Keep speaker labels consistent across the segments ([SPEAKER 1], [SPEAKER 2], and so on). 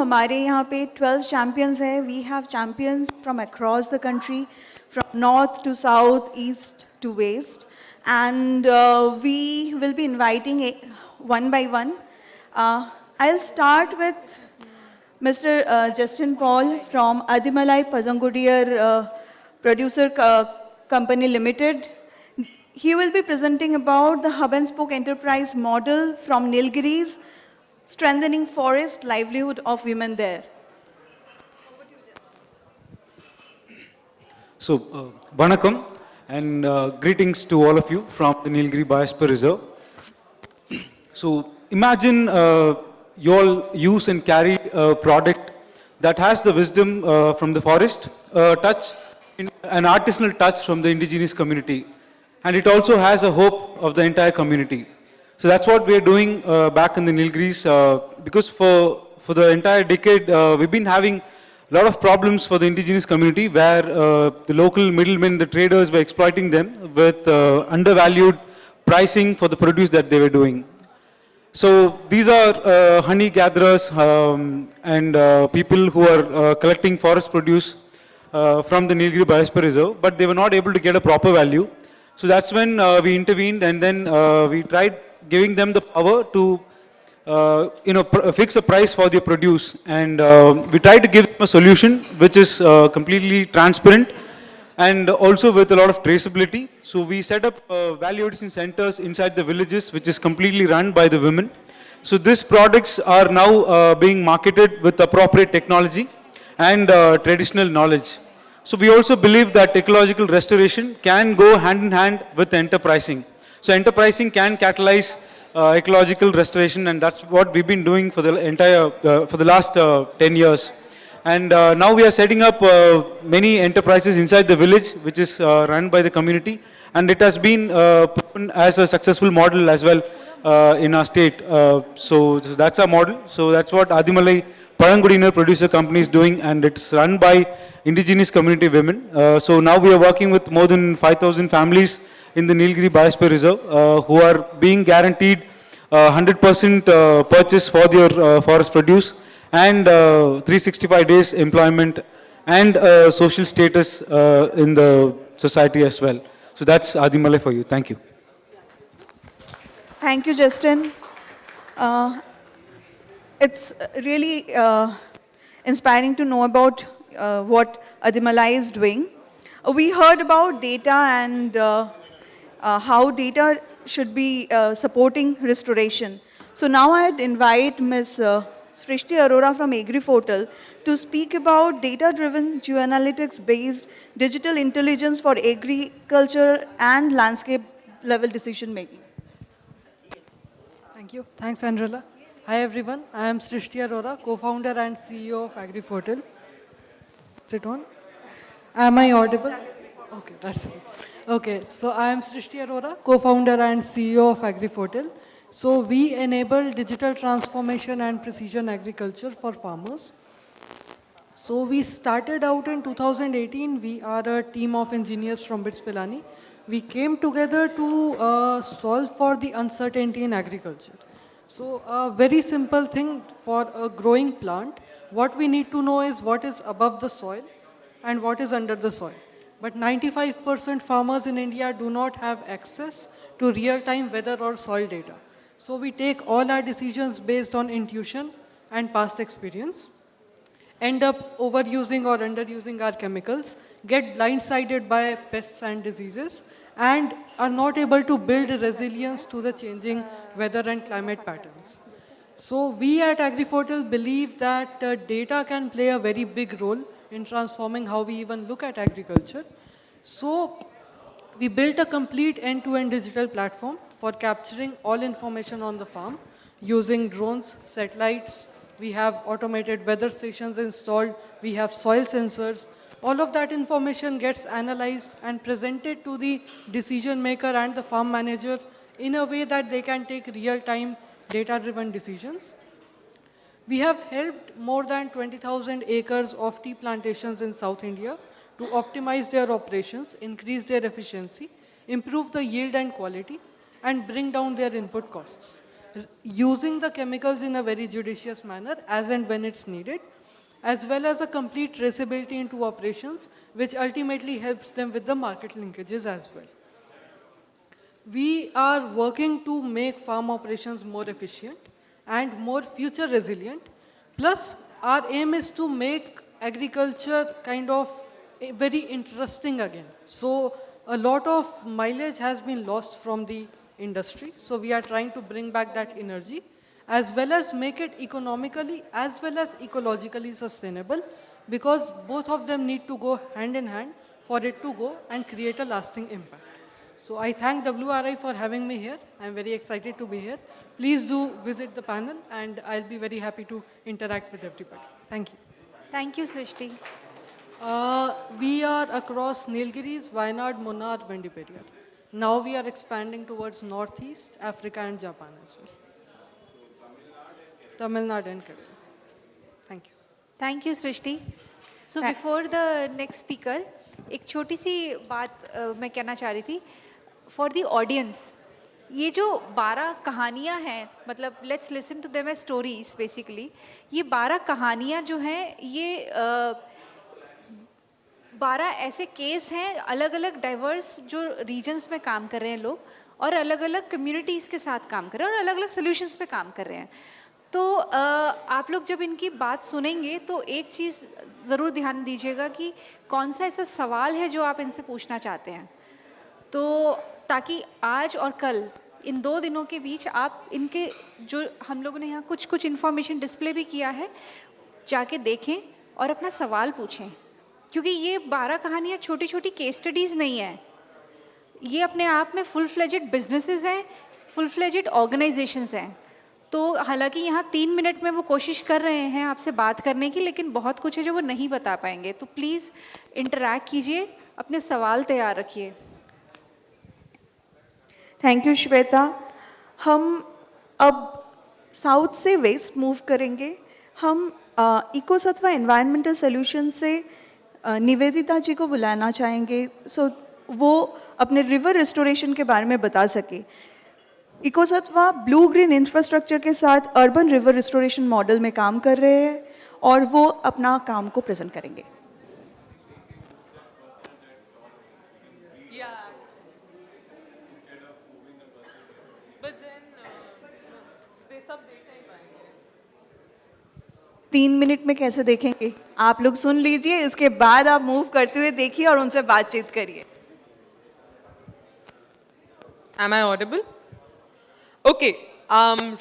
[SPEAKER 1] हमारे यहाँ पे 12 champions हैं. We have champions from across the country, from north to south, east to west, and we will be inviting one by one. I'll start with Mr. Justin Paul from Aadhimalai Pazhangudiyinar Producer Company Limited. He will be presenting about the hub and spoke enterprise model from Nilgiris, strengthening forest livelihood of women there.
[SPEAKER 2] So, Vanakkam and greetings to all of you from the Nilgiri Biosphere Reserve. So, imagine you all use and carry a product that has the wisdom from the forest, an artisanal touch from the indigenous community, and it also has a hope of the entire community. So that's what we are doing back in the Nilgiris, because for the entire decade, we've been having a lot of problems for the indigenous community where the local middlemen, the traders were exploiting them with undervalued pricing for the produce that they were doing. So these are honey gatherers and people who are collecting forest produce from the Nilgiri Biosphere Reserve, but they were not able to get a proper value. So that's when we intervened, and then we tried giving them the power to fix a price for their produce, and we tried to give them a solution which is completely transparent and also with a lot of traceability. So we set up value addition centers inside the villages, which is completely run by the women. So these products are now being marketed with appropriate technology and traditional knowledge. So we also believe that ecological restoration can go hand in hand with enterprising. So enterprising can catalyze ecological restoration, and that's what we've been doing for the last 10 years. And now we are setting up many enterprises inside the village, which is run by the community, and it has been proven as a successful model as well in our state. So that's our model. So that's what Aadhimalai Pazhangudiyinar Producer Company is doing, and it's run by indigenous community women. So now we are working with more than 5,000 families in the Nilgiri Biosphere Reserve who are being guaranteed 100% purchase for their forest produce and 365 days employment and social status in the society as well. So that's Aadhimalai for you. Thank you.
[SPEAKER 1] Thank you, Justin. It's really inspiring to know about what Aadhimalai is doing. We heard about data and how data should be supporting restoration. So now I'd invite Ms. Srishti Arora from Agriforetell to speak about data-driven geoanalytics-based digital intelligence for agriculture and landscape level decision making.
[SPEAKER 3] Thank you. Thanks, Andrella. Hi, everyone. I am Srishti Arora, co-founder and CEO of Agriforetell. Is it on? Am I audible? Okay, that's it. Okay, so I am Srishti Arora, co-founder and CEO of Agriforetell. So we enable digital transformation and precision agriculture for farmers. So we started out in 2018. We are a team of engineers from BITS Pilani. We came together to solve for the uncertainty in agriculture. So a very simple thing for a growing plant, what we need to know is what is above the soil and what is under the soil. But 95% farmers in India do not have access to real-time weather or soil data. So we take all our decisions based on intuition and past experience, end up overusing or underusing our chemicals, get blindsided by pests and diseases, and are not able to build resilience to the changing weather and climate patterns. So we at Agriforetell believe that data can play a very big role in transforming how we even look at agriculture. So we built a complete end-to-end digital platform for capturing all information on the farm using drones, satellites. We have automated weather stations installed. We have soil sensors. All of that information gets analyzed and presented to the decision maker and the farm manager in a way that they can take real-time data-driven decisions. We have helped more than 20,000 acres of tea plantations in South India to optimize their operations, increase their efficiency, improve the yield and quality, and bring down their input costs. using the chemicals in a very judicious manner as and when it's needed, as well as a complete traceability into operations, which ultimately helps them with the market linkages as well. We are working to make farm operations more efficient and more future resilient. Plus, our aim is to make agriculture kind of very interesting again. So a lot of mileage has been lost from the industry. So we are trying to bring back that energy, as well as make it economically as well as ecologically sustainable, because both of them need to go hand in hand for it to go and create a lasting impact. So I thank WRI for having me here. I'm very excited to be here. Please do visit the panel, and I'll be very happy to interact with everybody. Thank you.
[SPEAKER 4] Thank you, Srishti.
[SPEAKER 3] We are across Nilgiris, Wayanad, Munnar, Vendiperiyar. Now we are expanding towards Northeast, Africa and Japan as well. Tamil Nadu and Kerala. Thank you.
[SPEAKER 4] Thank you, Srishti. So before the next speaker, एक छोटी सी बात मैं कहना चाह रही थी for the audience. ये जो 12 कहानियाँ हैं, मतलब let's listen to them as stories basically. ये 12 कहानियाँ जो हैं, ये 12 ऐसे केस हैं, अलग अलग डाइवर्स जो रीजन्स में काम कर रहे हैं लोग, और अलग अलग कम्युनिटीज़ के साथ काम कर रहे हैं, और अलग अलग सोल्यूशंस पे काम कर रहे हैं. तो आप लोग जब इनकी बात सुनेंगे तो एक चीज़ ज़रूर ध्यान दीजिएगा कि कौन सा ऐसा सवाल है जो आप इनसे पूछना चाहते हैं, तो ताकि आज और कल इन 2 दिनों के बीच आप इनके जो हम लोगों ने यहाँ कुछ इन्फॉर्मेशन डिस्प्ले भी किया है, जाके देखें और अपना सवाल पूछें. क्योंकि ये 12 कहानियाँ छोटी छोटी केस स्टडीज़ नहीं हैं, ये अपने आप में फुल फ्लेजेड बिजनेसेस हैं, फुल फ्लेजेड ऑर्गेनाइजेशंस हैं. तो हालांकि यहाँ 3 मिनट में वो कोशिश कर रहे हैं आपसे बात करने की, लेकिन बहुत कुछ है जो वो नहीं बता पाएंगे. तो प्लीज़ इंटरैक्ट कीजिए, अपने सवाल तैयार रखिए.
[SPEAKER 1] Thank you Shweta. हम अब साउथ से वेस्ट मूव करेंगे. हम इकोसत्वा एनवायरमेंटल सॉल्यूशन से निवेदिता जी को बुलाना चाहेंगे, सो वो अपने रिवर रिस्टोरेशन के बारे में बता सके. इकोसत्वा ब्लू ग्रीन इंफ्रास्ट्रक्चर के साथ अर्बन रिवर रिस्टोरेशन मॉडल में काम कर रहे हैं और वो अपना काम को प्रेजेंट करेंगे. तीन मिनट में कैसे देखेंगे? आप लोग सुन लीजिए, इसके बाद आप मूव करते हुए देखिए और उनसे बातचीत करिए.
[SPEAKER 5] Am I audible? Okay,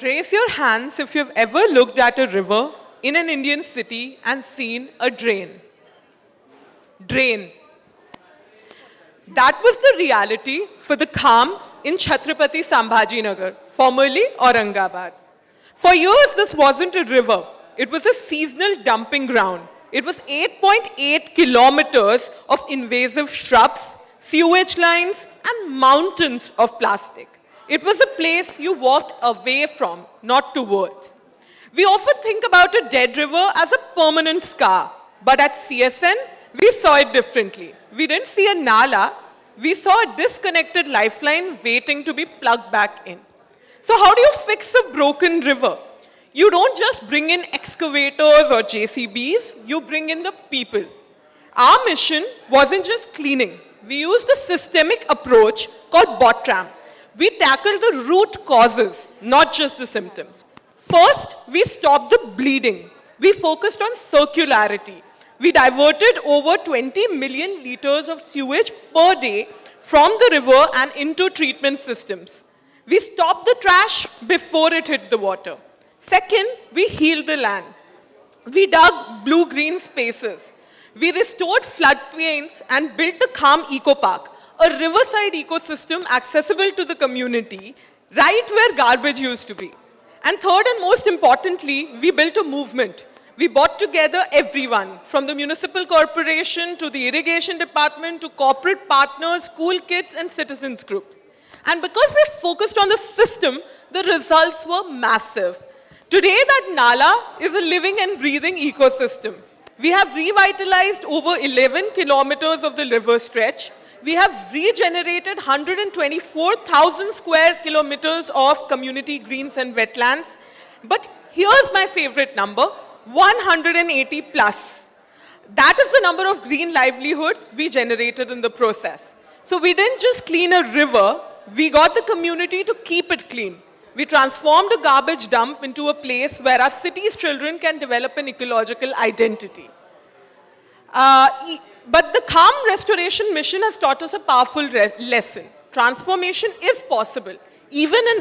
[SPEAKER 5] raise your hands if you've ever looked at a river in an Indian city and seen a drain. Drain. That was the reality for the Kham in Chhatrapati Sambhajinagar, formerly Aurangabad. For years, this wasn't a river. It was a seasonal dumping ground. It was 8.8 kilometers of invasive shrubs, sewage lines, and mountains of plastic. It was a place you walked away from, not towards. We often think about a dead river as a permanent scar, but at CSN, we saw it differently. We didn't see a nala, we saw a disconnected lifeline waiting to be plugged back in. So how do you fix a broken river? You don't just bring in excavators or JCBs, you bring in the people. Our mission wasn't just cleaning. We used a systemic approach called BOTRAM. We tackled the root causes, not just the symptoms. First, we stopped the bleeding. We focused on circularity. We diverted over 20 million liters of sewage per day from the river and into treatment systems. We stopped the trash before it hit the water. Second, we healed the land. We dug blue-green spaces. We restored floodplains and built the Kham Eco Park, a riverside ecosystem accessible to the community, right where garbage used to be. And third and most importantly, we built a movement. We brought together everyone, from the municipal corporation to the irrigation department to corporate partners, school kids, and citizens groups. And because we focused on the system, the results were massive. Today, that Nala is a living and breathing ecosystem. We have revitalized over 11 kilometers of the river stretch. We have regenerated 124,000 square kilometers of community greens and wetlands. But here's my favorite number, 180 plus. That is the number of green livelihoods we generated in the process. So we didn't just clean a river, we got the community to keep it clean. We transformed a garbage dump into a place where our city's children can develop an ecological identity. But the Calm Restoration Mission has taught us a powerful lesson. Transformation is possible, even in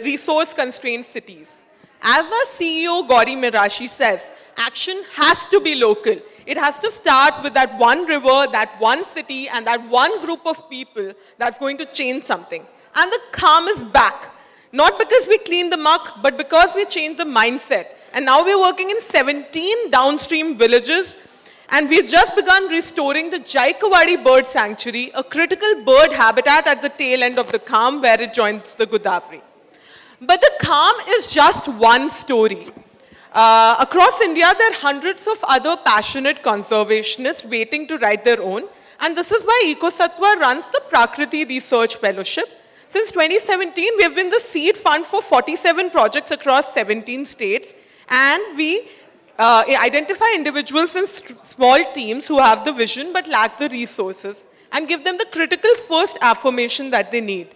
[SPEAKER 5] resource-constrained cities. As our CEO, Gauri Mirashi, says, action has to be local. It has to start with that one river, that one city, and that one group of people that's going to change something. And the calm is back. Not because we cleaned the muck, but because we changed the mindset. And now we're working in 17 downstream villages, and we've just begun restoring the Jaikawadi Bird Sanctuary, a critical bird habitat at the tail end of the Kham where it joins the Godavari. But the Kham is just one story. Across India, there are hundreds of other passionate conservationists waiting to write their own. And this is why EcoSattva runs the Prakriti Research Fellowship. Since 2017, we have been the seed fund for 47 projects across 17 states. And we identify individuals in small teams who have the vision but lack the resources and give them the critical first affirmation that they need.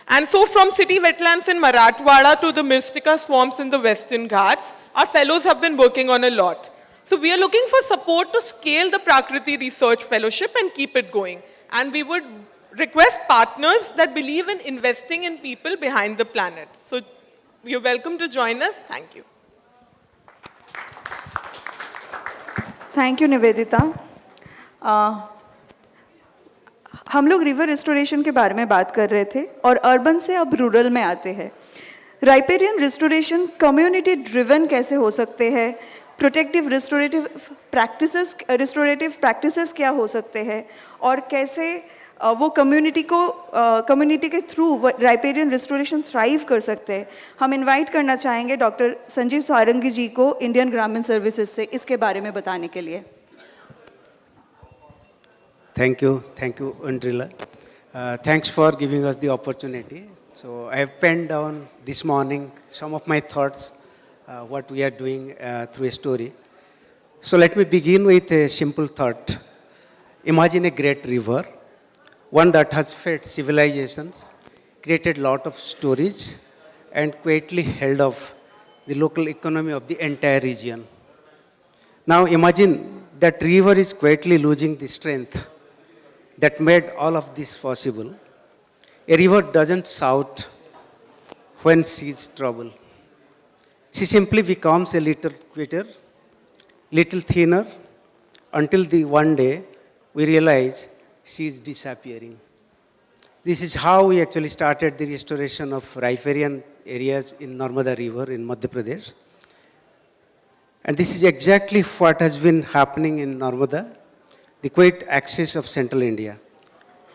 [SPEAKER 5] And so from city wetlands in Marathwada to the Mystica swamps in the Western Ghats, our fellows have been working on a lot. So we are looking for support to scale the Prakriti Research Fellowship and keep it going. And we would request partners that believe in investing in people behind the planet. So you're welcome to join us. Thank you.
[SPEAKER 1] Thank you Nivedita. हम लोग river restoration के बारे में बात कर रहे थे और अर्बन से अब रूरल में आते हैं. राइपेरियन रिस्टोरेशन कम्युनिटी ड्रिवन कैसे हो सकते हैं, प्रोटेक्टिव रिस्टोरेटिव प्रैक्टिसेस क्या हो सकते हैं और कैसे वो कम्युनिटी के थ्रू राइपेरियन रिस्टोरेशन थ्राइव कर सकते हैं. हम इनवाइट करना चाहेंगे डॉक्टर संजीव सारंगी जी को इंडियन ग्रामीण सर्विसेज से इसके बारे में बताने के लिए.
[SPEAKER 6] Thank you, Andrila. Thanks for giving us the opportunity. So I have penned down this morning some of my thoughts, what we are doing through a story. So let me begin with a simple thought. Imagine a great river, one that has fed civilizations, created a lot of stories, and quietly held off the local economy of the entire region. Now imagine that river is quietly losing the strength that made all of this possible. A river doesn't shout when she's trouble. She simply becomes a little quieter, little thinner, until the one day we realize she is disappearing. This is how we actually started the restoration of riparian areas in Narmada River in Madhya Pradesh. And this is exactly what has been happening in Narmada, the quiet axis of central India.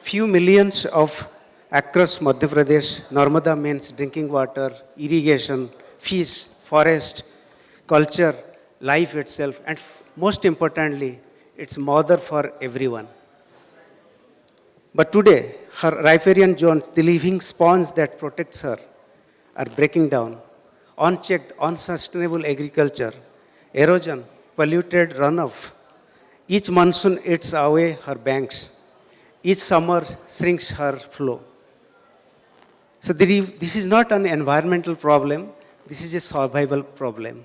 [SPEAKER 6] Few millions of across Madhya Pradesh, Narmada means drinking water, irrigation, fish, forest, culture, life itself, and most importantly, it's mother for everyone. But today, her riparian zones, the living sponge that protects her, are breaking down. Unchecked, unsustainable agriculture, erosion, polluted runoff. Each monsoon eats away her banks. Each summer shrinks her flow. So this is not an environmental problem. This is a survival problem.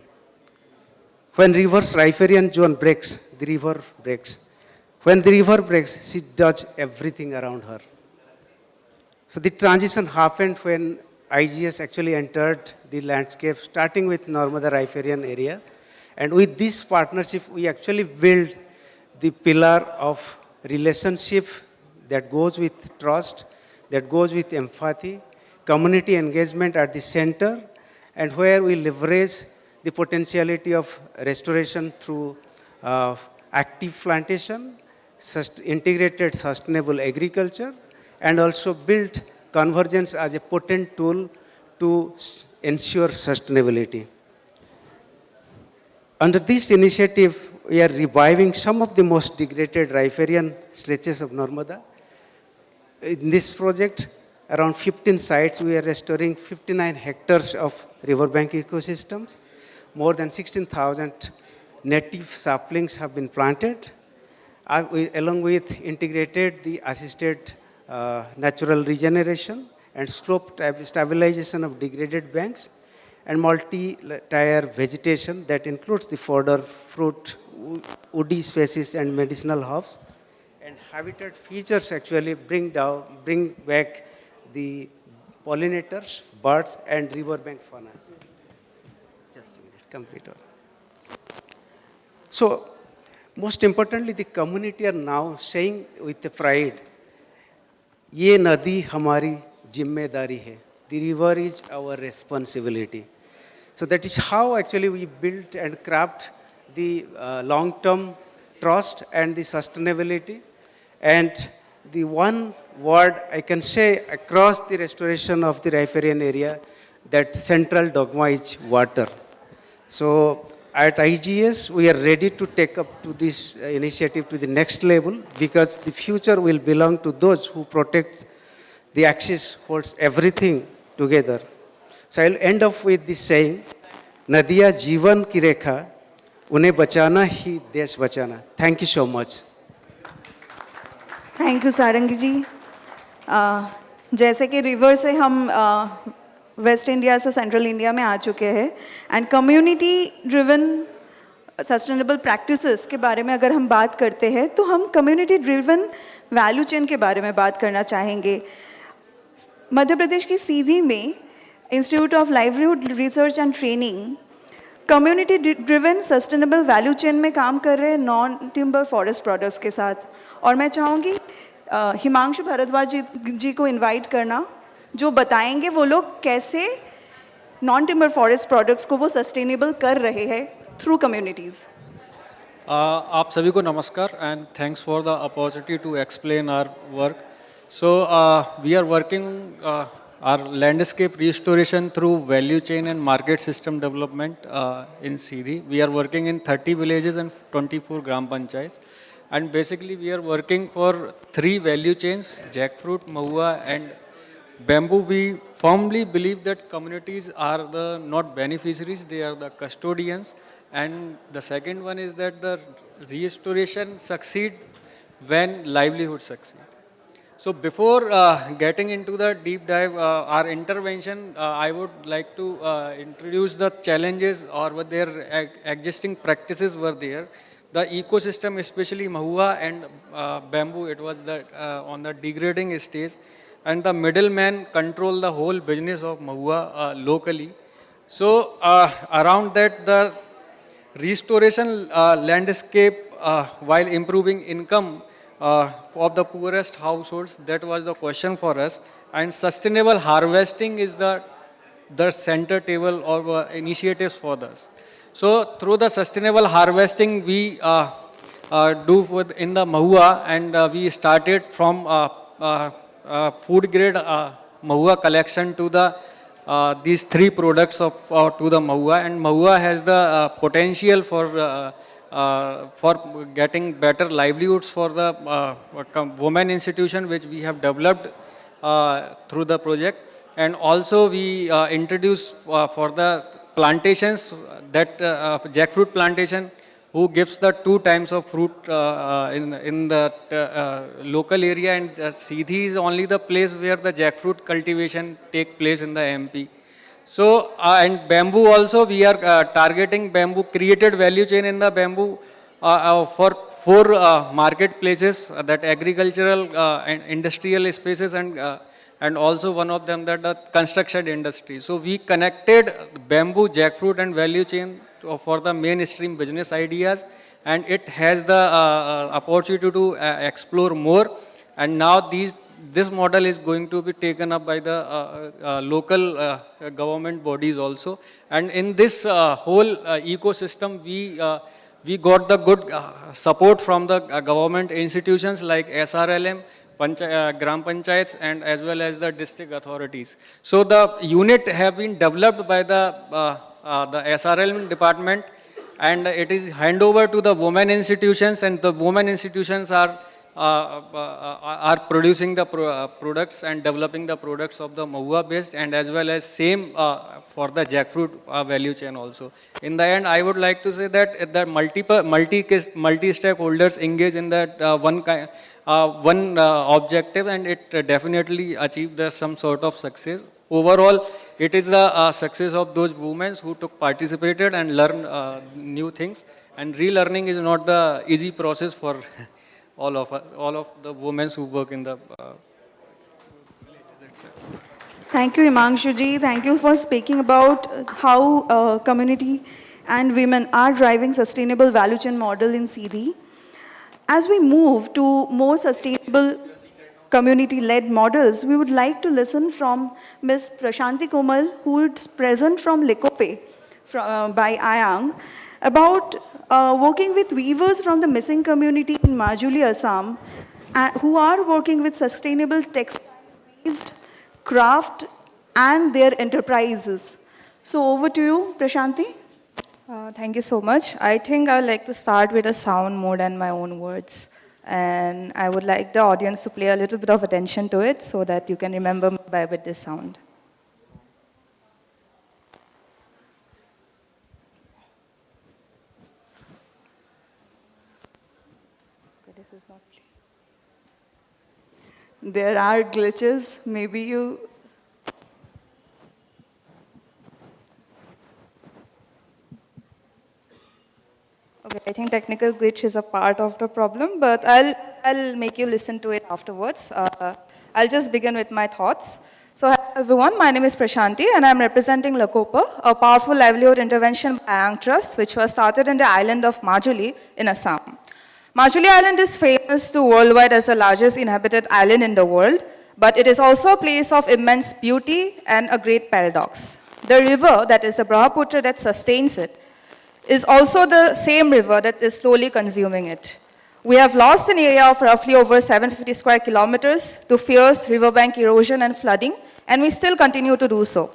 [SPEAKER 6] When river's riparian zone breaks, the river breaks. When the river breaks, she does everything around her. So the transition happened when IGS actually entered the landscape, starting with Narmada riparian area. And with this partnership, we actually build the pillar of relationship that goes with trust, that goes with empathy, community engagement at the center, and where we leverage the potentiality of restoration through active plantation, integrated sustainable agriculture, and also build convergence as a potent tool to ensure sustainability. Under this initiative, we are reviving some of the most degraded riparian stretches of Narmada. in this project, around 15 sites, we are restoring 59 hectares of riverbank ecosystems. More than 16,000 native saplings have been planted. Along with integrated the assisted natural regeneration and slope stabilization of degraded banks and multi-tier vegetation that includes the fodder, fruit, woody species and medicinal herbs. And habitat features actually bring back the pollinators, birds and riverbank fauna. Just a minute, complete all. So, most importantly, the community are now saying with pride, "ये नदी हमारी जिम्मेदारी है." The river is our responsibility. So that is how actually we built and craft the long-term trust and the sustainability. And the one word I can say across the restoration of the riparian area, that central dogma is water. So at IGS, we are ready to take up to this initiative to the next level, because the future will belong to those who protect the axis, holds everything together. So I'll end up with this saying, "Nadiya जीवन की रेखा, उन्हें बचाना ही देश बचाना." Thank you so much.
[SPEAKER 1] Thank you Sarangi ji. जैसे कि river से हम वेस्ट इंडिया से सेंट्रल इंडिया में आ चुके हैं, and community driven sustainable practices के बारे में अगर हम बात करते हैं तो हम कम्युनिटी ड्रिवन वैल्यू चेन के बारे में बात करना चाहेंगे। मध्य प्रदेश की सीधी में institute of livelihood research and training community driven sustainable value chain में काम कर रहे हैं नॉन टिम्बर फॉरेस्ट प्रोडक्ट्स के साथ। और मैं चाहूँगी हिमांशु भारद्वाज जी को इनवाइट करना, जो बताएंगे वो लोग कैसे नॉन टिम्बर फॉरेस्ट प्रोडक्ट्स को वो सस्टेनेबल कर रहे हैं थ्रू कम्युनिटीज़।
[SPEAKER 7] आप सभी को नमस्कार and thanks for the opportunity to explain our work. So we are working our landscape restoration through value chain and market system development in Siri. We are working in 30 villages and 24 gram panchayats. And basically we are working for 3 value chains, jackfruit, mahua and bamboo. We firmly believe that communities are the not beneficiaries, they are the custodians. And the second one is that the restoration succeed when livelihood succeed. So before getting into the deep dive, our intervention, I would like to introduce the challenges or what their existing practices were there. The ecosystem, especially mahua and bamboo, it was on the degrading stage, and the middleman control the whole business of mahua locally. So around that, the restoration landscape while improving income of the poorest households, that was the question for us. And sustainable harvesting is the center table of initiatives for us. So through the sustainable harvesting, we do in the mahua, and we started from food grade mahua collection to the these 3 products of to the mahua. And mahua has the potential for getting better livelihoods for the women institution, which we have developed through the project. And also we introduced for the plantations, that jackfruit plantation, who gives the 2 times of fruit in the local area. And Sidhi is only the place where the jackfruit cultivation take place in the MP. So, and bamboo also, we are targeting bamboo, created value chain in the bamboo for 4 marketplaces, that agricultural and industrial spaces, and also one of them that the construction industry. So we connected bamboo, jackfruit and value chain for the mainstream business ideas, and it has the opportunity to explore more. And now this model is going to be taken up by the local government bodies also. And in this whole ecosystem, we got the good support from the government institutions like SRLM, Gram Panchayats, and as well as the district authorities. So the unit have been developed by the SRLM department, and it is hand over to the women institutions, and the women institutions are are producing the products and developing the products of the Mahua based, and as well as same for the jackfruit value chain also. In the end, I would like to say that the multi-stakeholders engage in that one objective, and it definitely achieved some sort of success. Overall, it is the success of those women who participated and learned new things. And relearning is not the easy process for all of the women who work in the villages.
[SPEAKER 1] Thank you, Himangshuji. Thank you for speaking about how community and women are driving sustainable value chain model in CD. As we move to more sustainable community-led models, we would like to listen from Ms. Prashanti Komal, who is present from Lékopé by Ayang, about working with weavers from the missing community in Majuli, Assam, who are working with sustainable textile-based craft and their enterprises. So over to you, Prashanti.
[SPEAKER 8] Thank you so much. I think I would like to start with a sound more than my own words. And I would like the audience to pay a little bit of attention to it so that you can remember me with this sound. This is not playing.
[SPEAKER 1] There are glitches. Maybe you...
[SPEAKER 8] Okay, I think technical glitch is a part of the problem, but I'll make you listen to it afterwards. I'll just begin with my thoughts. So, hello everyone, my name is Prashanti, and I'm representing Lékopé, a powerful livelihood intervention by Ayang Trust, which was started in the island of Majuli in Assam. Majuli Island is famous to worldwide as the largest inhabited island in the world, but it is also a place of immense beauty and a great paradox. The river, that is the Brahmaputra that sustains it, is also the same river that is slowly consuming it. We have lost an area of roughly over 750 square kilometers to fierce riverbank erosion and flooding, and we still continue to do so.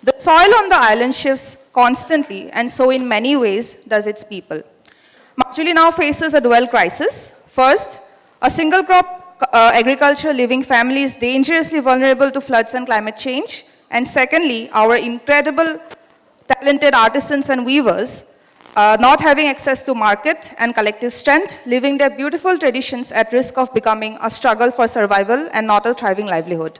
[SPEAKER 8] The soil on the island shifts constantly, and so in many ways does its people. Majuli now faces a dual crisis. First, a single crop agriculture living family is dangerously vulnerable to floods and climate change. And secondly, our incredible talented artisans and weavers not having access to market and collective strength, leaving their beautiful traditions at risk of becoming a struggle for survival and not a thriving livelihood.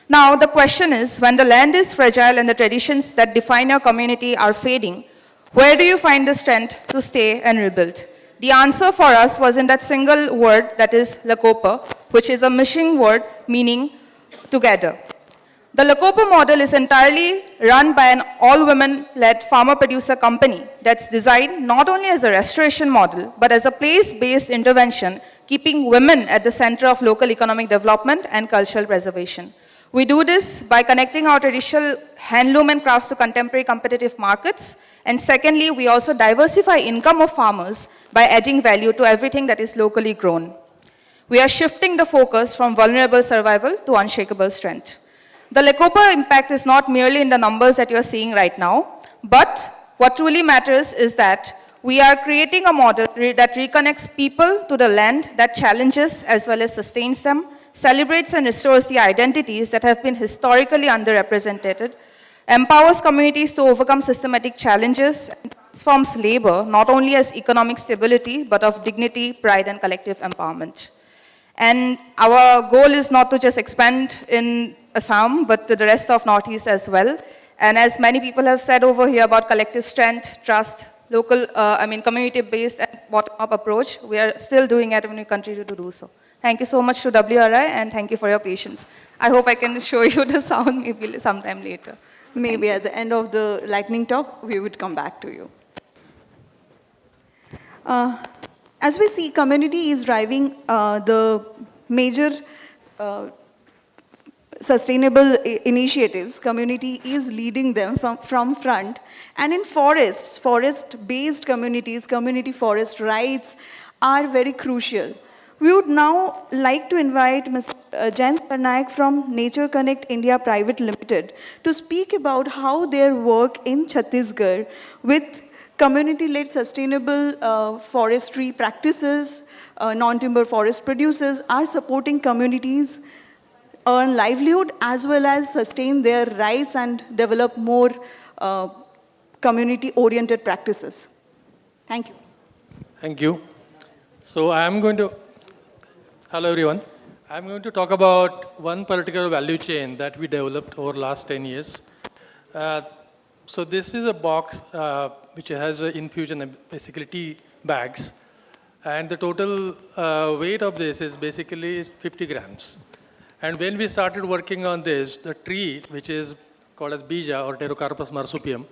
[SPEAKER 8] Now, the question is, when the land is fragile and the traditions that define your community are fading, where do you find the strength to stay and rebuild? The answer for us was in that single word that is Lékopé, which is a missing word meaning together. The Lékopé model is entirely run by an all-women-led farmer-producer company that's designed not only as a restoration model, but as a place-based intervention, keeping women at the center of local economic development and cultural preservation. We do this by connecting our traditional handloom and crafts to contemporary competitive markets. And secondly, we also diversify income of farmers by adding value to everything that is locally grown. We are shifting the focus from vulnerable survival to unshakable strength. The Lékopé impact is not merely in the numbers that you are seeing right now, but what truly matters is that we are creating a model that reconnects people to the land, that challenges as well as sustains them, celebrates and restores the identities that have been historically underrepresented, empowers communities to overcome systematic challenges, and transforms labor not only as economic stability, but of dignity, pride, and collective empowerment. And our goal is not to just expand in Assam, but to the rest of Northeast as well. And as many people have said over here about collective strength, trust, local, community-based and bottom-up approach, we are still doing it and we continue to do so. Thank you so much to WRI, and thank you for your patience. I hope I can show you the sound maybe sometime later.
[SPEAKER 1] Maybe at the end of the lightning talk, we would come back to you. As we see, community is driving the major sustainable initiatives. Community is leading them from front. And in forests, forest-based communities, community forest rights are very crucial. We would now like to invite Mr. Jayant Parnaik from Nature Connect India Private Limited to speak about how their work in Chhattisgarh with community-led sustainable forestry practices, non-timber forest producers are supporting communities earn livelihood as well as sustain their rights and develop more community-oriented practices. Thank you.
[SPEAKER 9] Thank you. So I am going to, hello everyone. I'm going to talk about one particular value chain that we developed over the last 10 years. So this is a box which has an infusion, basically tea bags. And the total weight of this is basically 50 grams. And when we started working on this, the tree, which is called as bija or Pterocarpus marsupium,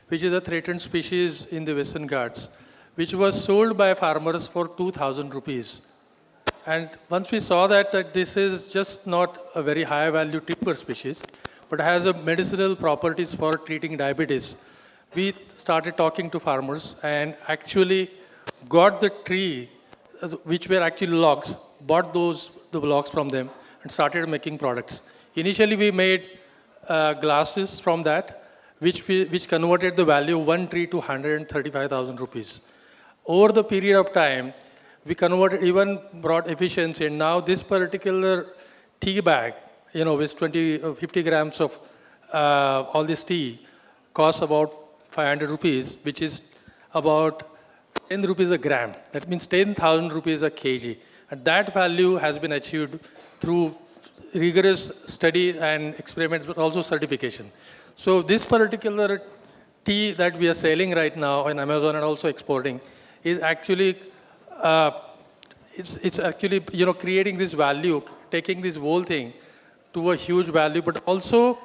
[SPEAKER 9] which is a threatened species in the Western Ghats, which was sold by farmers for 2,000 rupees. And once we saw that this is just not a very high value timber species, but has a medicinal properties for treating diabetes, we started talking to farmers and actually got the tree, which were actually logs, bought the logs from them and started making products. Initially, we made glasses from that, which converted the value of one tree to 135,000 rupees. Over the period of time, we converted, even brought efficiency, and now this particular tea bag, with 50 grams of all this tea, costs about 500 rupees, which is about 10 rupees a gram. That means 10,000 rupees a kg. And that value has been achieved through rigorous study and experiments, but also certification. So this particular tea that we are selling right now on Amazon and also exporting is actually, it's actually, creating this value, taking this whole thing to a huge value, but also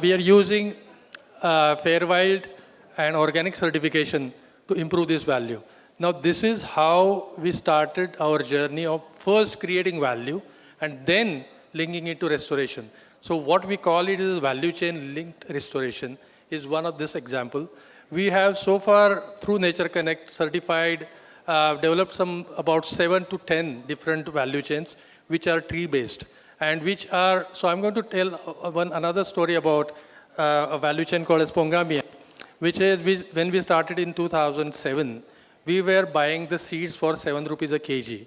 [SPEAKER 9] we are using Fairwild and organic certification to improve this value. Now, this is how we started our journey of first creating value and then linking it to restoration. So what we call it is value chain linked restoration is one of this example. We have so far through Nature Connect certified, developed about 7 to 10 different value chains which are tree based and which are, so I'm going to tell another story about a value chain called as Pongamia, which is when we started in 2007, we were buying the seeds for 7 rupees a kg.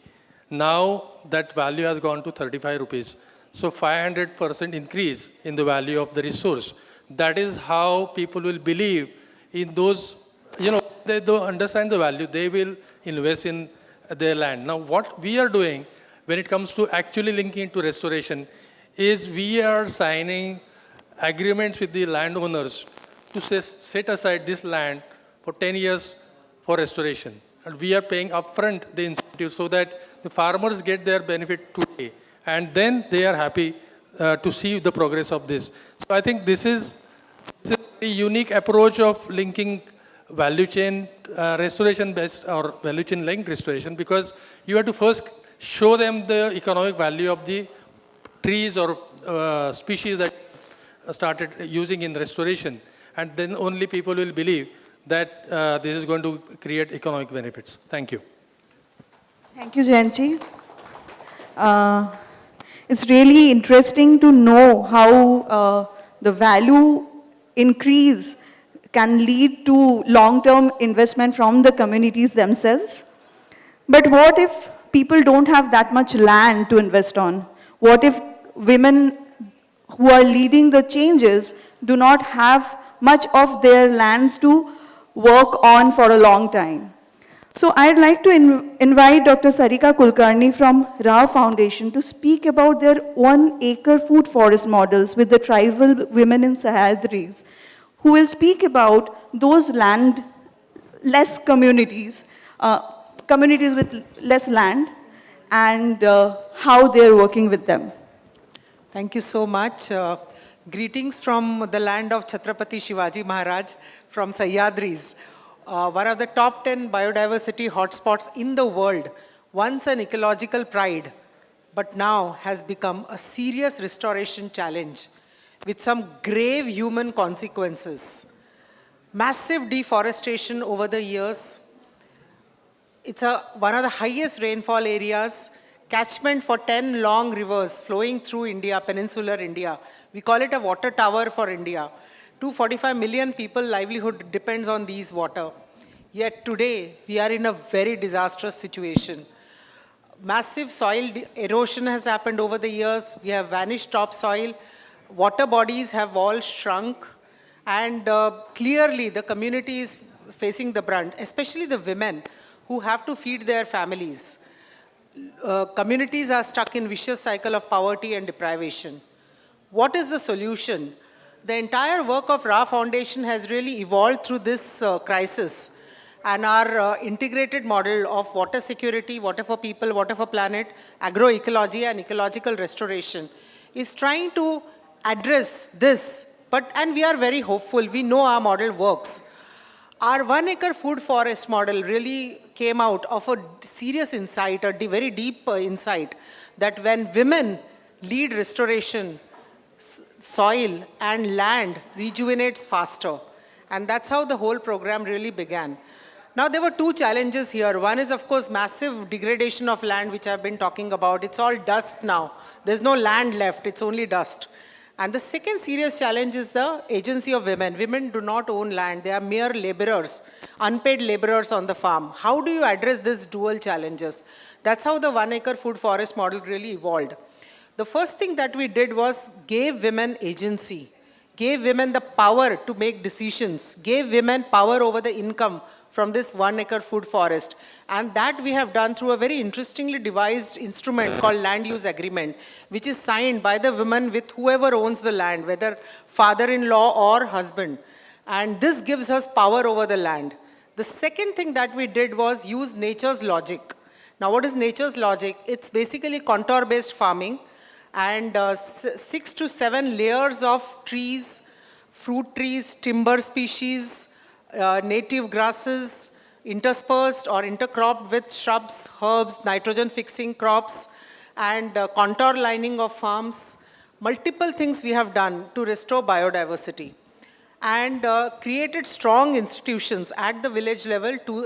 [SPEAKER 9] Now that value has gone to 35 rupees. So 500% increase in the value of the resource. That is how people will believe in those, they don't understand the value, they will invest in their land. Now what we are doing when it comes to actually linking to restoration is we are signing agreements with the landowners to set aside this land for 10 years for restoration. And we are paying upfront the incentive so that the farmers get their benefit today. And then they are happy to see the progress of this. So I think this is a unique approach of linking value chain restoration based or value chain linked restoration, because you have to first show them the economic value of the trees or species that started using in restoration. And then only people will believe that this is going to create economic benefits. Thank you.
[SPEAKER 1] Thank you, Jayanti. It's really interesting to know how the value increase can lead to long-term investment from the communities themselves. But what if people don't have that much land to invest on? What if women who are leading the changes do not have much of their lands to work on for a long time? So I'd like to invite Dr. Sarika Kulkarni from Raah Foundation to speak about their one-acre food forest models with the tribal women in Sahyadris, who will speak about those less communities, communities with less land, and how they're working with them.
[SPEAKER 10] Thank you so much. Greetings from the land of Chhatrapati Shivaji Maharaj from Sahyadris. One of the top 10 biodiversity hotspots in the world, once an ecological pride, but now has become a serious restoration challenge with some grave human consequences. Massive deforestation over the years. It's one of the highest rainfall areas, catchment for 10 long rivers flowing through India, peninsular India. We call it a water tower for India. 245 million people livelihood depends on these water. Yet today, we are in a very disastrous situation. Massive soil erosion has happened over the years. We have vanished topsoil. Water bodies have all shrunk. And clearly, the community is facing the brunt, especially the women who have to feed their families. Communities are stuck in vicious cycle of poverty and deprivation. What is the solution? The entire work of Raah Foundation has really evolved through this crisis. And our integrated model of water security, water for people, water for planet, agroecology and ecological restoration is trying to address this. And we are very hopeful. We know our model works. Our one-acre food forest model really came out of a serious insight, a very deep insight, that when women lead restoration, soil and land rejuvenates faster. And that's how the whole program really began. Now, there were two challenges here. One is, of course, massive degradation of land, which I've been talking about. It's all dust now. There's no land left. It's only dust. And the second serious challenge is the agency of women. Women do not own land. They are mere laborers, unpaid laborers on the farm. How do you address these dual challenges? That's how the one-acre food forest model really evolved. The first thing that we did was gave women agency, gave women the power to make decisions, gave women power over the income from this one-acre food forest. And that we have done through a very interestingly devised instrument called land use agreement, which is signed by the women with whoever owns the land, whether father-in-law or husband. And this gives us power over the land. The second thing that we did was use nature's logic. Now, what is nature's logic? It's basically contour-based farming and 6 to 7 layers of trees, fruit trees, timber species, native grasses, interspersed or intercropped with shrubs, herbs, nitrogen-fixing crops, and contour lining of farms. Multiple things we have done to restore biodiversity and created strong institutions at the village level to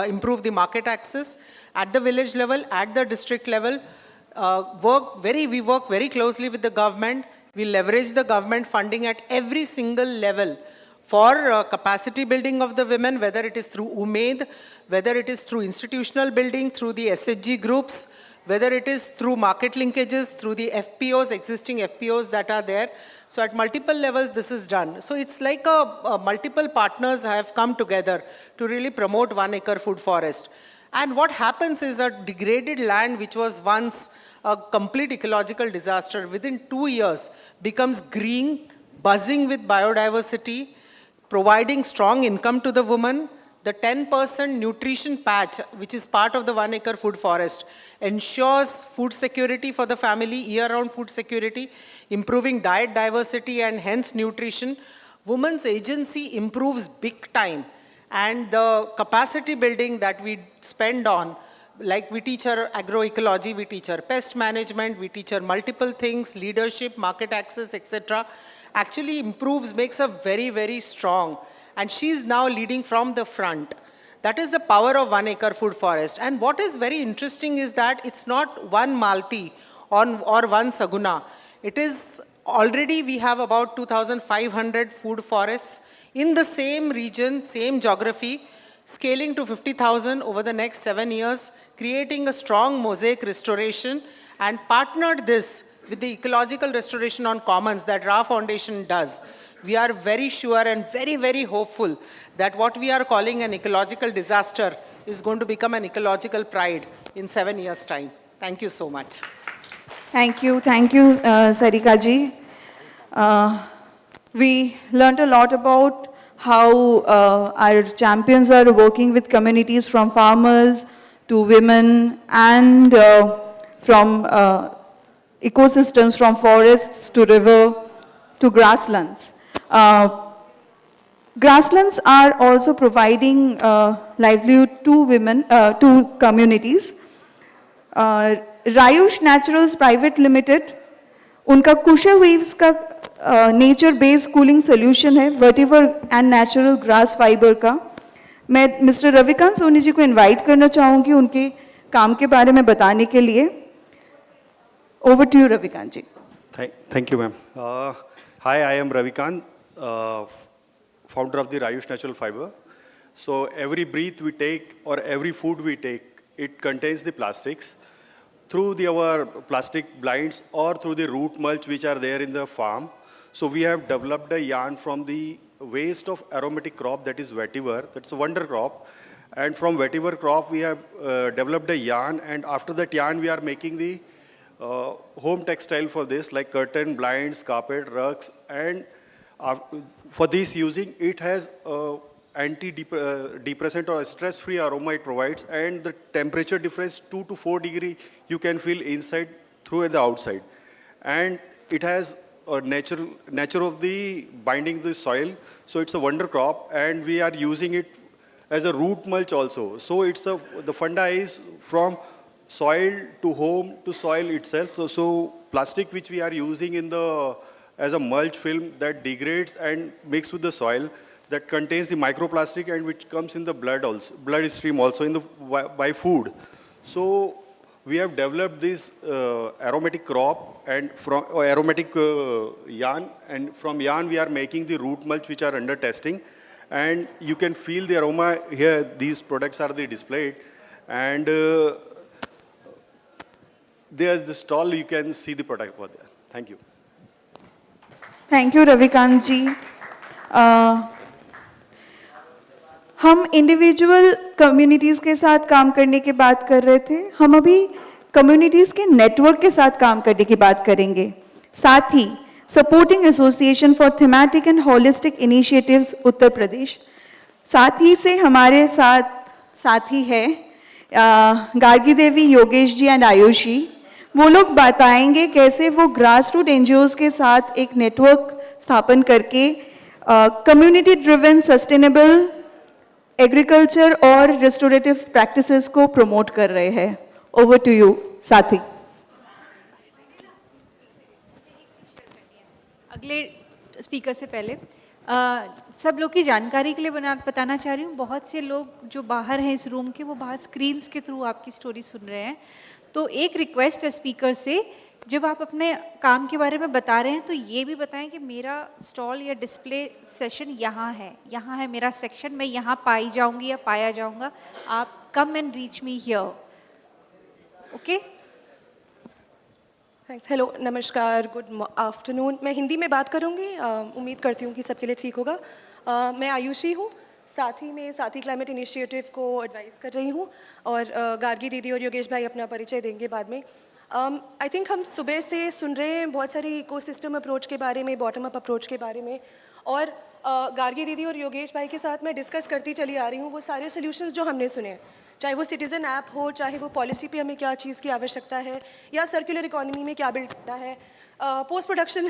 [SPEAKER 10] improve the market access, at the village level, at the district level. We work very closely with the government. We leverage the government funding at every single level for capacity building of the women, whether it is through UMED, whether it is through institutional building, through the SHG groups, whether it is through market linkages, through the FPOs, existing FPOs that are there. So at multiple levels, this is done. So it's like multiple partners have come together to really promote one-acre food forest. And what happens is a degraded land, which was once a complete ecological disaster, within 2 years becomes green, buzzing with biodiversity, providing strong income to the woman. The 10% nutrition patch, which is part of the one-acre food forest, ensures food security for the family, year-round food security, improving diet diversity and hence nutrition. Women's agency improves big time. And the capacity building that we spend on, like we teach her agroecology, we teach her pest management, we teach her multiple things, leadership, market access, etc., actually improves, makes her very, very strong. And she is now leading from the front. That is the power of one-acre food forest. And what is very interesting is that it's not one Malti or one Saguna. It is already we have about 2,500 food forests in the same region, same geography, scaling to 50,000 over the next 7 years, creating a strong mosaic restoration, and partnered this with the ecological restoration on commons that Raah Foundation does. We are very sure and very, very hopeful that what we are calling an ecological disaster is going to become an ecological pride in 7 years' time. Thank you so much.
[SPEAKER 1] Thank you, Sarika ji. We learned a lot about how our champions are working with communities, from farmers to women, and from ecosystems, from forests to river to grasslands. Grasslands are also providing livelihood to women, to communities. Rayush Naturals Private Limited, उनका कुशा waves का nature based cooling solution है, वर्टिवर and natural grass fibre का. मैं mister Ravikant Soni ji को invite करना चाहूँगी उनके काम के बारे में बताने के लिए. Over to you Ravikant ji.
[SPEAKER 11] Thank you, ma'am. Hi, I am Ravikant. founder of the Rayush Natural Fiber. So every breath we take or every food we take, it contains the plastics. Through our plastic blinds or through the root mulch which are there in the farm. So we have developed a yarn from the waste of aromatic crop, that is vetiver. That's a wonder crop. And from vetiver crop we have developed a yarn, and after that yarn we are making the home textile for this, like curtain, blinds, carpet, rugs. And for this using, it has anti-depressant or stress-free aroma it provides, and the temperature difference 2 to 4 degree you can feel inside through and the outside. And it has a nature of the binding the soil, so it's a wonder crop, and we are using it as a root mulch also. So it's the funda is from soil to home to soil itself. So plastic which we are using in as a mulch film that degrades and mixes with the soil, that contains the microplastic and which comes in the blood stream also in by food. So we have developed this aromatic crop and from aromatic yarn, and from yarn we are making the root mulch which are under testing, and you can feel the aroma here. These products are displayed, and there's the stall, you can see the product over there. Thank you.
[SPEAKER 1] Thank you, Ravikant ji. हम individual communities के साथ काम करने की बात कर रहे थे, हम अभी कम्युनिटीज़ के नेटवर्क के साथ काम करने की बात करेंगे. साथ ही supporting association for thematic and holistic initiatives Uttar Pradesh, साथ ही से हमारे साथ साथी है गार्गी देवी, योगेश जी एंड आयुष जी. वो लोग बताएंगे कैसे वो ग्रास रूट एनजीओज़ के साथ एक नेटवर्क स्थापन करके कम्युनिटी ड्रिवन सस्टेनेबल एग्रीकल्चर और रेस्टोरेटिव प्रैक्टिसेस को प्रमोट कर रहे हैं. ओवर टू यू साथी.
[SPEAKER 4] अगले स्पीकर से पहले सब लोग की जानकारी के लिए बताना चाह रही हूँ, बहुत से लोग जो बाहर हैं इस रूम के, वो बाहर स्क्रीन्स के थ्रू आपकी स्टोरी सुन रहे हैं. तो एक रिक्वेस्ट है स्पीकर से, जब आप अपने काम के बारे में बता रहे हैं तो ये भी बताएं कि मेरा स्टॉल या डिस्प्ले सेशन यहाँ है मेरा सेक्शन, मैं यहाँ पाई जाऊँगी या पाया जाऊँगा, आप come and reach me here. Okay,
[SPEAKER 12] thanks. Hello, नमस्कार, गुड आफ्टरनून. मैं हिंदी में बात करूँगी, उम्मीद करती हूँ कि सबके लिए ठीक होगा. मैं आयुषी हूँ, साथी में साथी क्लाइमेट इनिशिएटिव को एडवाइस कर रही हूँ, और गार्गी दीदी और योगेश भाई अपना परिचय देंगे बाद में. आई थिंक हम सुबह से सुन रहे हैं बहुत सारी इकोसिस्टम अप्रोच के बारे में, बॉटम अप अप्रोच के बारे में, और गार्गी दीदी और योगेश भाई के साथ मैं डिस्कस करती चली आ रही हूँ वो सारे सॉल्यूशंस जो हमने सुने, चाहे वो सिटीज़न ऐप हो, चाहे वो पॉलिसी पे हमें क्या चीज़ की आवश्यकता है, या सर्कुलर इकोनॉमी में क्या बिल्ड करना है, पोस्ट प्रोडक्शन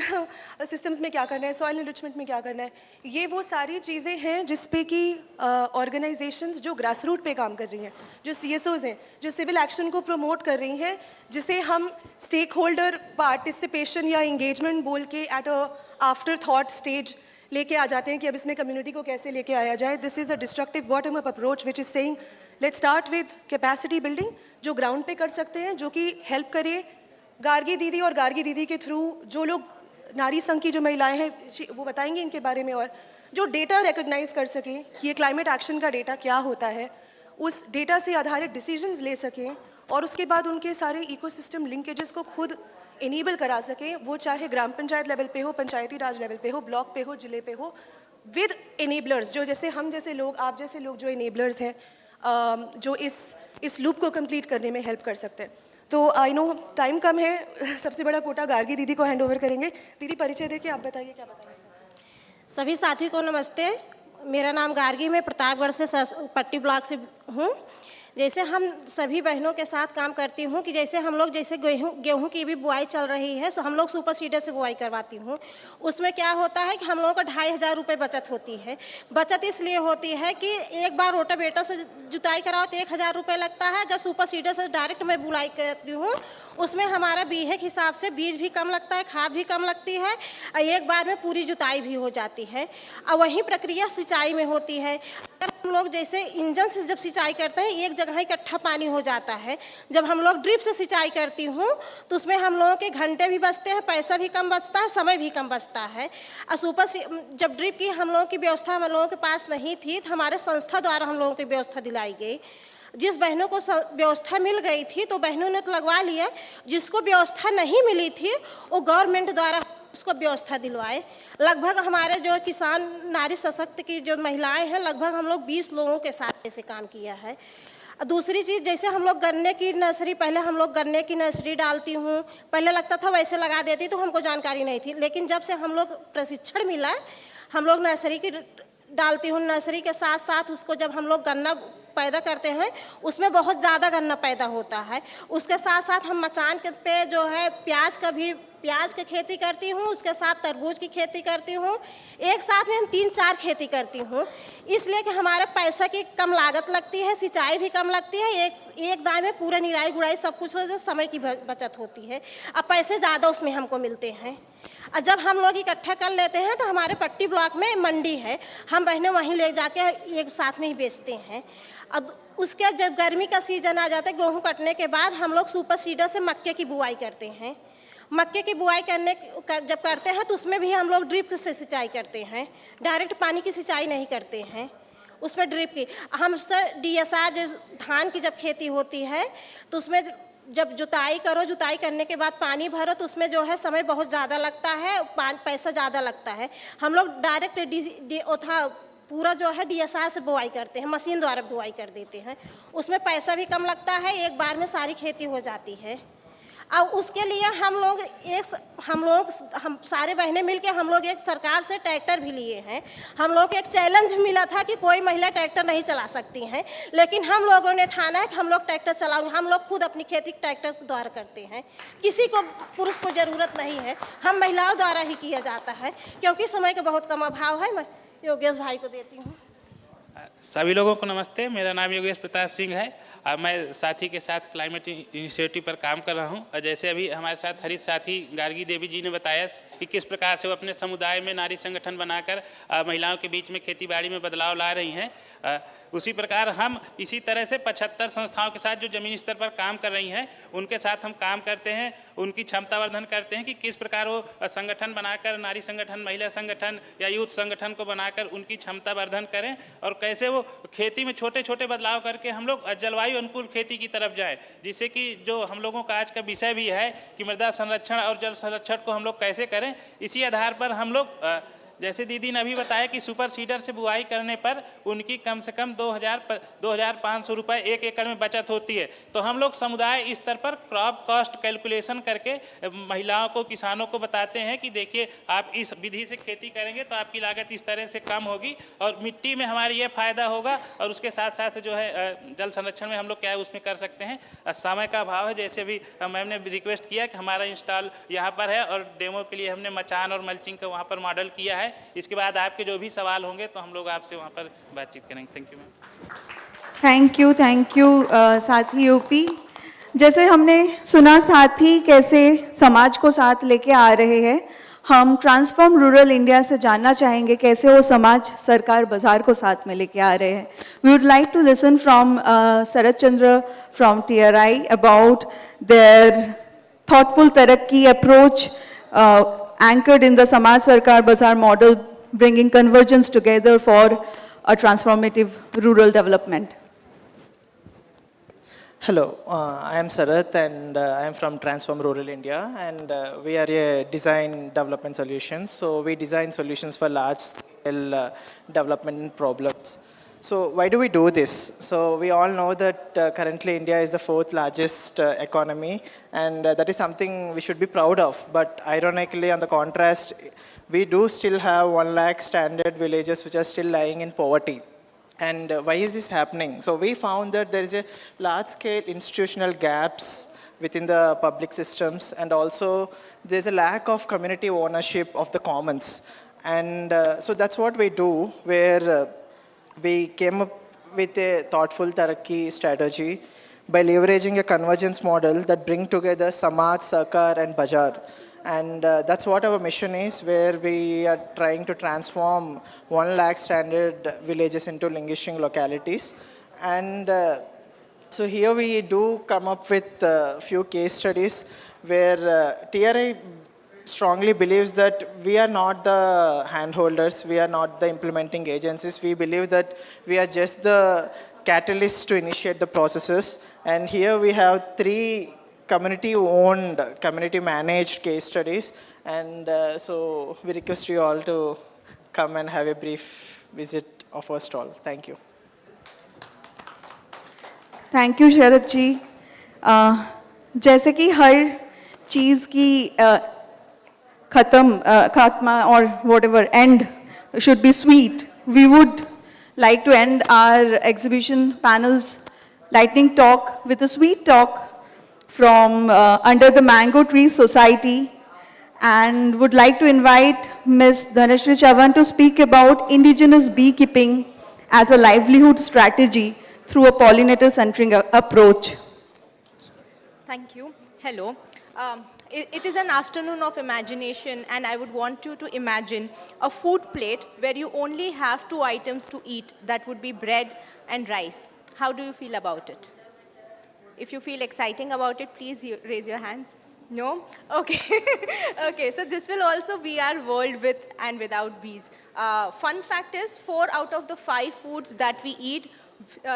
[SPEAKER 12] सिस्टम्स में क्या करना है, सॉइल एनरिचमेंट में क्या करना है. ये वो सारी चीज़ें हैं जिस पे कि ऑर्गेनाइजेशंस जो ग्रास रूट पे काम कर रही हैं, जो CSOs हैं, जो सिविल एक्शन को प्रमोट कर रही हैं, जिसे हम स्टेक होल्डर पार्टिसिपेशन या इंगेजमेंट बोल के at a after thought stage लेके आ जाते हैं कि अब इसमें कम्युनिटी को कैसे लेके आया जाए. This is a destructive bottom up approach which is saying let's start with capacity building, जो ग्राउंड पे कर सकते हैं, जो कि हेल्प करे. गार्गी दीदी और गार्गी दीदी के थ्रू जो लोग नारी संघ की जो महिलाएं हैं वो बताएंगी इनके बारे में, और जो डेटा रिकग्नाइज कर सकें कि ये क्लाइमेट एक्शन का डेटा क्या होता है, उस डेटा से आधारित डिसीजंस ले सकें, और उसके बाद उनके सारे इकोसिस्टम लिंकेजेस को खुद इनेबल करा सकें. वो चाहे ग्राम पंचायत लेवल पे हो, पंचायती राज लेवल पे हो, ब्लॉक पे हो, जिले पे हो, विद इनेबलर्स, जो जैसे हम जैसे लोग, आप जैसे लोग जो इनेबलर्स हैं, जो इस लूप को कंप्लीट करने में हेल्प कर सकते हैं. तो आई नो टाइम कम है, सबसे बड़ा कोटा गार्गी दीदी को हैंड ओवर करेंगे. दीदी परिचय देके आप बताइए क्या बताइए.
[SPEAKER 13] सभी साथी को नमस्ते. मेरा नाम गार्गी, मैं प्रतापगढ़ से पट्टी ब्लॉक से हूँ. जैसे हम सभी बहनों के साथ काम करती हूँ कि जैसे हम लोग जैसे गेहूँ की भी बुआई चल रही है, तो हम लोग सुपर सीडर से बुआई करवाती हूँ. उसमें क्या होता है कि हम लोगों को 2500 रुपये बचत होती है. बचत इसलिए होती है कि एक बार रोटावेटर से जुताई कराओ तो 1000 रुपये लगता है. अगर सुपर सीडर से डायरेक्ट मैं बुआई करती हूँ, उसमें हमारा बीहे के हिसाब से बीज भी कम लगता है, खाद भी कम लगती है, और एक बार में पूरी जुताई भी हो जाती है. और वही प्रक्रिया सिंचाई में होती है. अगर हम हम लोग जैसे इंजन से जब सिंचाई करते हैं एक जगह इकट्ठा पानी हो जाता है। जब हम लोग ड्रिप से सिंचाई करती हूँ तो उसमें हम लोगों के घंटे भी बचते हैं, पैसा भी कम बचता है, समय भी कम बचता है। और जब ड्रिप की हम लोगों की व्यवस्था हम लोगों के पास नहीं थी तो हमारे संस्था द्वारा हम लोगों की व्यवस्था दिलाई गई। जिस बहनों को व्यवस्था मिल गई थी तो बहनों ने तो लगवा लिया, जिसको व्यवस्था नहीं मिली थी वो गवर्नमेंट द्वारा उसको व्यवस्था दिलवाए। लगभग हमारे जो किसान नारी सशक्त की जो महिलाएं हैं, लगभग हम लोग 20 लोगों के साथ ऐसे काम किया है। दूसरी चीज़, जैसे हम लोग गन्ने की नर्सरी, पहले हम लोग गन्ने की नर्सरी डालती हूँ, पहले लगता था वैसे लगा देती तो हमको जानकारी नहीं थी, लेकिन जब से हम लोग प्रशिक्षण मिला हम लोग नर्सरी की डालती हूँ। नर्सरी के साथ साथ उसको जब हम लोग गन्ना पैदा करते हैं उसमें बहुत ज़्यादा गन्ना पैदा होता है। उसके साथ साथ हम मचान पे जो है प्याज की खेती करती हूँ, उसके साथ तरबूज की खेती करती हूँ, एक साथ में हम 3-4 खेती करती हूँ, इसलिए कि हमारे पैसा की कम लागत लगती है, सिंचाई भी कम लगती है, एक दाए में पूरा निराई गुड़ाई सब कुछ हो जाए, समय की बचत होती है, अब पैसे ज़्यादा उसमें हमको मिलते हैं। और जब हम लोग इकट्ठा कर लेते हैं तो हमारे पट्टी ब्लॉक में मंडी है, हम बहनें वहीं ले जाके एक साथ में ही बेचते हैं। अब उसके जब गर्मी का सीजन आ जाता है, गेहूँ कटने के बाद हम लोग सुपर सीडर से मक्के की बुआई करते हैं। मक्के की बुआई जब करते हैं तो उसमें भी हम लोग ड्रिप से सिंचाई करते हैं, डायरेक्ट पानी की सिंचाई नहीं करते हैं, उसमें ड्रिप की। हम DSR धान की जब खेती होती है तो उसमें जब जुताई करो, जुताई करने के बाद पानी भरो तो उसमें जो है समय बहुत ज़्यादा लगता है, पैसा ज़्यादा लगता है। हम लोग डायरेक्ट पूरा जो है DSR से बुआई करते हैं, मशीन द्वारा बुआई कर देते हैं, उसमें पैसा भी कम लगता है, एक बार में सारी खेती हो जाती है। और उसके लिए हम सारे बहनें मिलके हम लोग एक सरकार से ट्रैक्टर भी लिए हैं। हम लोग एक चैलेंज भी मिला था कि कोई महिला ट्रैक्टर नहीं चला सकती हैं, लेकिन हम लोगों ने ठाना है कि हम लोग ट्रैक्टर चलाएंगे। हम लोग खुद अपनी खेती ट्रैक्टर द्वारा करते हैं, किसी को पुरुष को ज़रूरत नहीं है, हम महिलाओं द्वारा ही किया जाता है, क्योंकि समय का बहुत कम अभाव है। मैं योगेश भाई को देती हूँ।
[SPEAKER 14] सभी लोगों को नमस्ते, मेरा नाम योगेश प्रताप सिंह है और मैं साथी के साथ क्लाइमेट इनिशिएटिव पर काम कर रहा हूं। और जैसे अभी हमारे साथ हरीश साथी गार्गी देवी जी ने बताया कि किस प्रकार से वो अपने समुदाय में नारी संगठन बनाकर महिलाओं के बीच में खेती-बाड़ी में बदलाव ला रही हैं, उसी प्रकार हम इसी तरह से 75 संस्थाओं के साथ जो ज़मीनी स्तर पर काम कर रही हैं उनके साथ हम काम करते हैं, उनकी क्षमता वर्धन करते हैं कि किस प्रकार वो संगठन बनाकर, नारी संगठन, महिला संगठन या यूथ संगठन को बनाकर उनकी क्षमता वर्धन करें और कैसे वो खेती में छोटे छोटे बदलाव करके हम लोग जलवायु अनुकूल खेती की तरफ जाएं, जिससे कि जो हम लोगों का आज का विषय भी है कि मृदा संरक्षण और जल संरक्षण को हम लोग कैसे करें, इसी आधार पर हम लोग जैसे दीदी ने अभी बताया कि सुपर सीडर से बुआई करने पर उनकी कम से कम 2,500 रुपये 1 एकड़ में बचत होती है। तो हम लोग समुदाय स्तर पर क्रॉप कॉस्ट कैलकुलेशन करके महिलाओं को, किसानों को बताते हैं कि देखिए आप इस विधि से खेती करेंगे तो आपकी लागत इस तरह से कम होगी और मिट्टी में हमारी ये फायदा होगा, और उसके साथ साथ जो है जल संरक्षण में हम लोग क्या है उसमें कर सकते हैं। समय का अभाव है, जैसे अभी मैम ने रिक्वेस्ट किया कि हमारा इंस्टॉल यहाँ पर है और डेमो के लिए हमने मचान और मल्चिंग का वहाँ पर मॉडल किया है। इसके बाद आपके जो भी सवाल होंगे तो हम लोग आपसे वहाँ पर बातचीत करेंगे। Thank you ma'am.
[SPEAKER 1] Thank you साथी यूपी। जैसे हमने सुना साथी कैसे समाज को साथ लेके आ रहे हैं, हम ट्रांसफॉर्म रूरल इंडिया से जानना चाहेंगे कैसे वो समाज, सरकार, बाजार को साथ में लेके आ रहे हैं। We would like to listen from Sharad Chandra from TRI about their thoughtful taraqi approach anchored in the Samaj Sarkar Bazaar model, bringing convergence together for a transformative rural development.
[SPEAKER 15] Hello, I am Sarath and I am from Transform Rural India, and we are a design development solutions. So we design solutions for large scale development problems. So why do we do this? So we all know that currently India is the 4th largest economy, and that is something we should be proud of. But ironically, on the contrast, we do still have 1 lakh standard villages which are still lying in poverty. And why is this happening? So we found that there is a large-scale institutional gaps within the public systems, and also there's a lack of community ownership of the commons. And so that's what we do, where we came up with a thoughtful Taraqi strategy by leveraging a convergence model that bring together Samaj, Sarkar and Bazaar. And that's what our mission is, where we are trying to transform 1 lakh standard villages into languishing localities. And so here we do come up with a few case studies where TRI strongly believes that we are not the handholders, we are not the implementing agencies. We believe that we are just the catalysts to initiate the processes. And here we have 3 community-owned, community-managed case studies. And so we request you all to come and have a brief visit of our stall. Thank you.
[SPEAKER 1] Thank you Sharad ji. जैसे कि हर चीज़ की खात्मा और whatever end should be sweet, we would like to end our exhibition panel's lightning talk with a sweet talk from Under the Mango Tree Society, and would like to invite Ms. Dhanashri Chavan to speak about indigenous beekeeping as a livelihood strategy through a pollinator-centric approach.
[SPEAKER 16] Thank you. Hello. It is an afternoon of imagination, and I would want you to imagine a food plate where you only have 2 items to eat. That would be bread and rice. How do you feel about it? If you feel exciting about it, please raise your hands. No? Okay. Okay, so this will also be our world with and without bees. Fun fact is, 4 out of the 5 foods that we eat,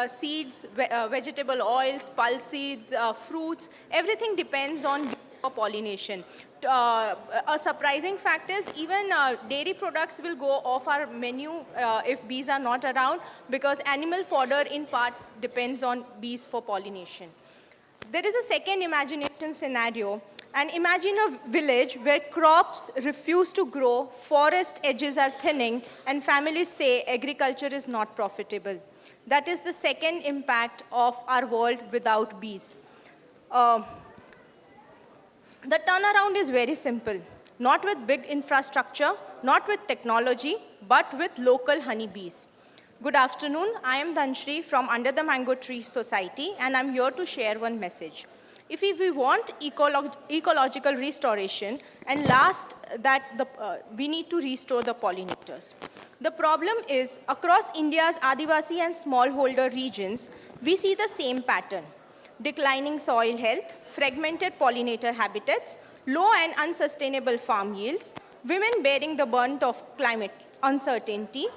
[SPEAKER 16] seeds, vegetable oils, pulse seeds, fruits, everything depends on pollination. A surprising fact is even dairy products will go off our menu if bees are not around, because animal fodder in parts depends on bees for pollination. There is a second imagination scenario, and imagine a village where crops refuse to grow, forest edges are thinning, and families say agriculture is not profitable. That is the second impact of our world without bees. The turnaround is very simple. Not with big infrastructure, not with technology, but with local honeybees. Good afternoon. I am Dhanashri from Under the Mango Tree Society, and I'm here to share one message. If we want ecological restoration, and last that we need to restore the pollinators. The problem is, across India's Adivasi and smallholder regions, we see the same pattern. Declining soil health, fragmented pollinator habitats, low and unsustainable farm yields, women bearing the brunt of climate uncertainty.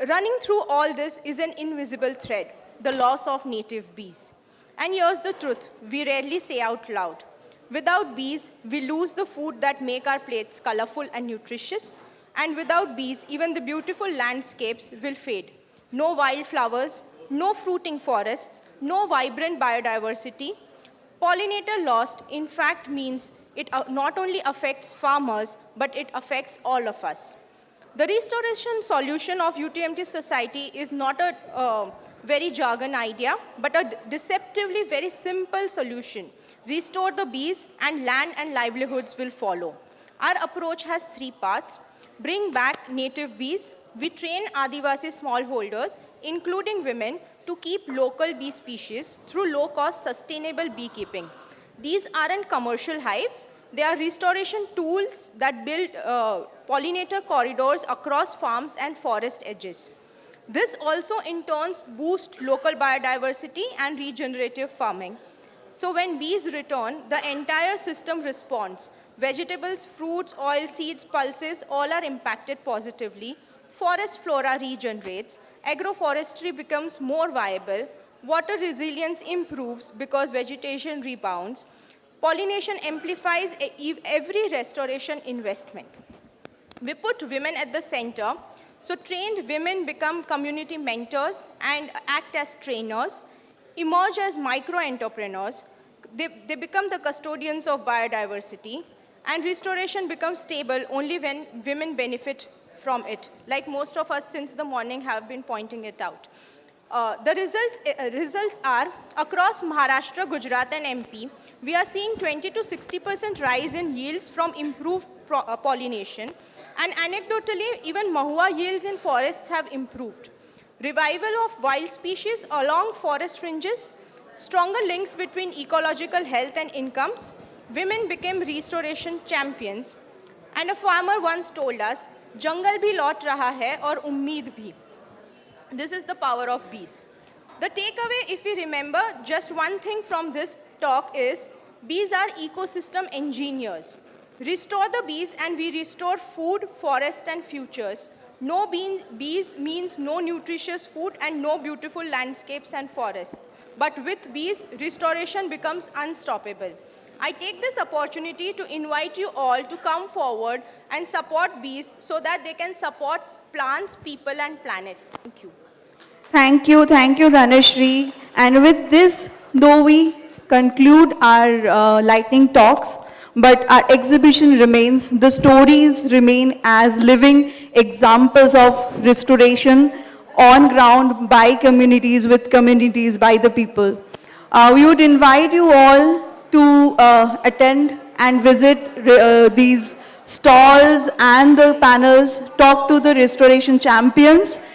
[SPEAKER 16] Running through all this is an invisible thread, the loss of native bees. And here's the truth, we rarely say out loud. Without bees, we lose the food that make our plates colorful and nutritious. And without bees, even the beautiful landscapes will fade. No wildflowers, no fruiting forests, no vibrant biodiversity. Pollinator lost, in fact, means it not only affects farmers, but it affects all of us. The restoration solution of UTMT society is not a very jargon idea, but a deceptively very simple solution. Restore the bees, and land and livelihoods will follow. Our approach has 3 parts. Bring back native bees. We train Adivasi smallholders, including women, to keep local bee species through low-cost sustainable beekeeping. These aren't commercial hives. They are restoration tools that build pollinator corridors across farms and forest edges. This also in turn boosts local biodiversity and regenerative farming. So when bees return, the entire system responds. Vegetables, fruits, oil seeds, pulses, all are impacted positively. Forest flora regenerates. Agroforestry becomes more viable. Water resilience improves because vegetation rebounds. Pollination amplifies every restoration investment. We put women at the center. So trained women become community mentors and act as trainers, emerge as micro-entrepreneurs. They become the custodians of biodiversity, and restoration becomes stable only when women benefit from it, like most of us since the morning have been pointing it out. The results are, across Maharashtra, Gujarat, and MP, we are seeing 20 to 60% rise in yields from improved pollination. And anecdotally, even Mahua yields in forests have improved. Revival of wild species along forest fringes, stronger links between ecological health and incomes, women became restoration champions, and a farmer once told us, "Jungle bhi laut raha hai aur ummeed bhi." This is the power of bees. The takeaway, if we remember just one thing from this talk, is bees are ecosystem engineers. Restore the bees and we restore food, forest and futures. No bees means no nutritious food and no beautiful landscapes and forests. But with bees, restoration becomes unstoppable. I take this opportunity to invite you all to come forward and support bees so that they can support plants, people and planet. Thank you.
[SPEAKER 1] Thank you, Dhanashri. And with this, though we conclude our lightning talks, but our exhibition remains, the stories remain as living examples of restoration on ground by communities, with communities, by the people. We would invite you all to attend and visit these stalls and the panels, talk to the restoration champions.